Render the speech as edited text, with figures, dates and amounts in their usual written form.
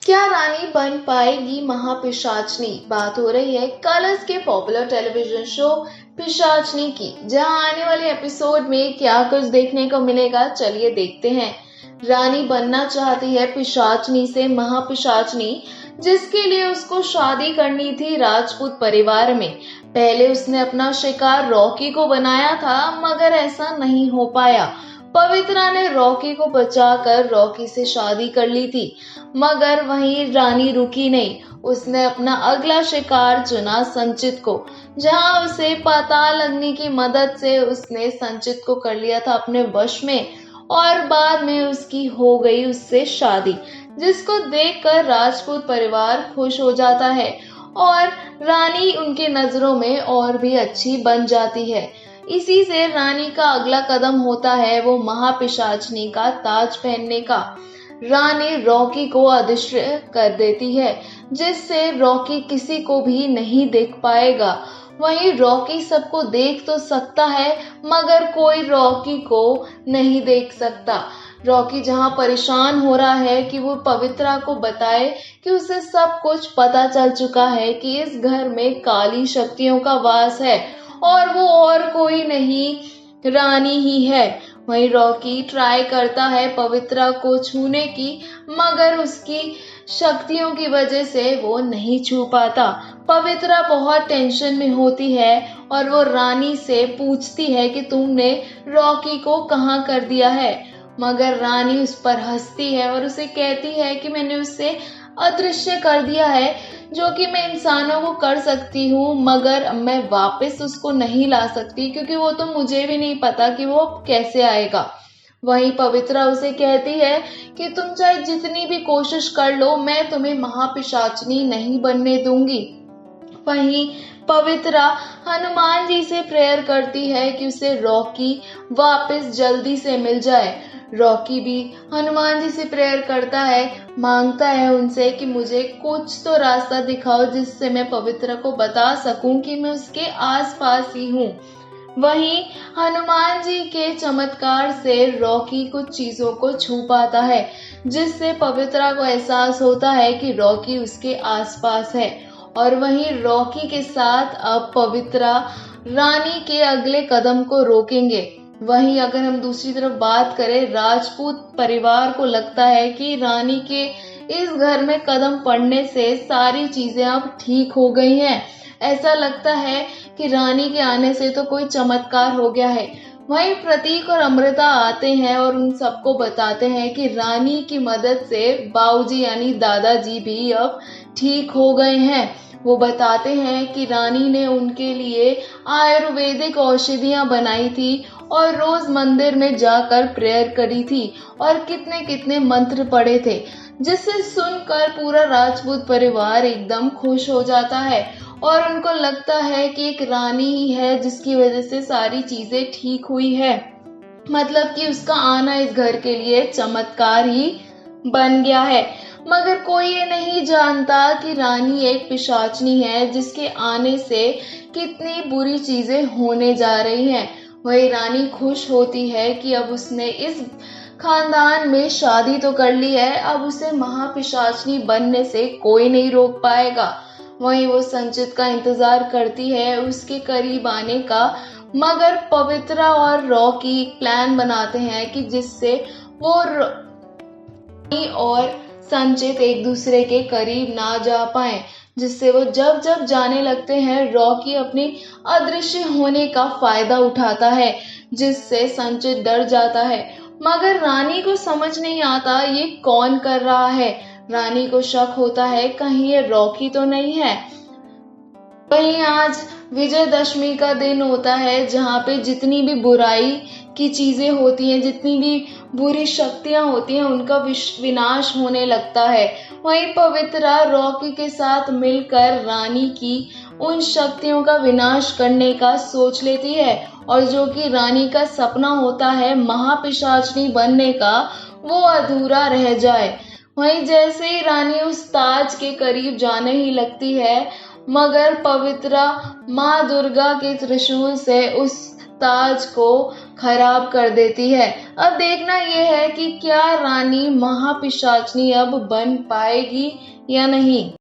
क्या रानी बन पाएगी महापिशाचनी? बात हो रही है कलर्स के पॉपुलर टेलीविजन शो पिशाचनी की, जहां आने वाले एपिसोड में क्या कुछ देखने को मिलेगा, चलिए देखते हैं। रानी बनना चाहती है पिशाचनी से महापिशाचनी, जिसके लिए उसको शादी करनी थी राजपूत परिवार में। पहले उसने अपना शिकार रॉकी को बनाया था, मगर ऐसा नहीं हो पाया। पवित्रा ने रॉकी को बचाकर रॉकी से शादी कर ली थी, मगर वहीं रानी रुकी नहीं। उसने अपना अगला शिकार चुना संचित को, जहां उसे पाताल अग्नि की मदद से उसने संचित को कर लिया था अपने वश में, और बाद में उसकी हो गई उससे शादी, जिसको देखकर राजपूत परिवार खुश हो जाता है और रानी उनके नजरों में और भी अच्छी बन जाती है। इसी से रानी का अगला कदम होता है वो महापिशाचनी का ताज पहनने का। रानी रॉकी को अदृश्य कर देती है, जिससे रॉकी किसी को भी नहीं देख पाएगा। वहीं रॉकी सबको देख तो सकता है, मगर कोई रॉकी को नहीं देख सकता। रॉकी जहां परेशान हो रहा है कि वो पवित्रा को बताए कि उसे सब कुछ पता चल चुका है कि इस घर में काली शक्तियों का वास है और वो और कोई नहीं रानी ही है। वहीं रॉकी ट्राई करता है पवित्रा को छूने की, मगर उसकी शक्तियों की वजह से वो नहीं छू पाता। पवित्रा बहुत टेंशन में होती है और वो रानी से पूछती है कि तुमने रॉकी को कहाँ कर दिया है, मगर रानी उस पर हंसती है और उसे कहती है कि मैंने उसे अदृश्य कर दिया है, जो कि मैं इंसानों को कर सकती हूँ, मगर मैं वापस उसको नहीं ला सकती, क्योंकि वो तो मुझे भी नहीं पता कि वो कैसे आएगा। वहीं पवित्रा उसे कहती है कि तुम चाहे जितनी भी कोशिश कर लो, मैं तुम्हें महापिशाचनी नहीं बनने दूंगी। वहीं पवित्रा हनुमान जी से प्रेयर करती है कि उसे रॉकी वापस जल्दी से मिल जाए। रॉकी भी हनुमान जी से प्रेयर करता है, मांगता है उनसे कि मुझे कुछ तो रास्ता दिखाओ जिससे मैं पवित्रा को बता सकूं कि मैं उसके आसपास ही हूँ। वहीं हनुमान जी के चमत्कार से रॉकी कुछ चीजों को छू पाता है, जिससे पवित्रा को एहसास होता है कि रॉकी उसके आसपास है। और वहीं रॉकी के साथ अब पवित्रा रानी के अगले कदम को रोकेंगे। वहीं अगर हम दूसरी तरफ बात करें, राजपूत परिवार को लगता है कि रानी के इस घर में कदम पड़ने से सारी चीजें अब ठीक हो गई हैं। ऐसा लगता है कि रानी के आने से तो कोई चमत्कार हो गया है। वहीं प्रतीक और अमृता आते हैं और उन सबको बताते हैं कि रानी की मदद से बाबूजी यानी दादाजी भी अब ठीक हो गए हैं। वो बताते हैं कि रानी ने उनके लिए आयुर्वेदिक औषधियां बनाई थी और रोज मंदिर में जाकर प्रेयर करी थी और कितने कितने मंत्र पढ़े थे, जिसे सुनकर पूरा राजपूत परिवार एकदम खुश हो जाता है और उनको लगता है कि एक रानी ही है जिसकी वजह से सारी चीजें ठीक हुई है। मतलब कि उसका आना इस घर के लिए चमत्कार ही बन गया है। मगर कोई ये नहीं जानता कि रानी एक पिशाचनी है, जिसके आने से कितनी बुरी चीजें होने जा रही हैं। वही रानी खुश होती है कि अब उसने इस खानदान में शादी तो कर ली है, अब उसे महापिशाचनी बनने से कोई नहीं रोक पाएगा। वहीं वो संचित का इंतजार करती है उसके करीब आने का, मगर पवित्रा और रॉकी एक प्लान बनाते हैं कि जिससे वो रानी और संचित एक दूसरे के करीब ना जा पाए, जिससे वो जब जब जाने लगते हैं रॉकी अपनी अदृश्य होने का फायदा उठाता है, जिससे संचित डर जाता है। मगर रानी को समझ नहीं आता ये कौन कर रहा है। रानी को शक होता है कहीं ये रॉकी तो नहीं है। वहीं आज विजयदशमी का दिन होता है, जहाँ पे जितनी भी बुराई की चीजें होती हैं, जितनी भी बुरी शक्तियां होती हैं, उनका विनाश होने लगता है। वहीं पवित्रा रॉकी के साथ मिलकर रानी की उन शक्तियों का विनाश करने का सोच लेती है, और जो कि रानी का सपना होता है महापिशाचनी बनने का, वो अधूरा रह जाए। वहीं जैसे ही रानी उस ताज के करीब जाने ही लगती है, मगर पवित्रा माँ दुर्गा के त्रिशूल से उस ताज को खराब कर देती है। अब देखना यह है कि क्या रानी महापिशाचनी अब बन पाएगी या नहीं।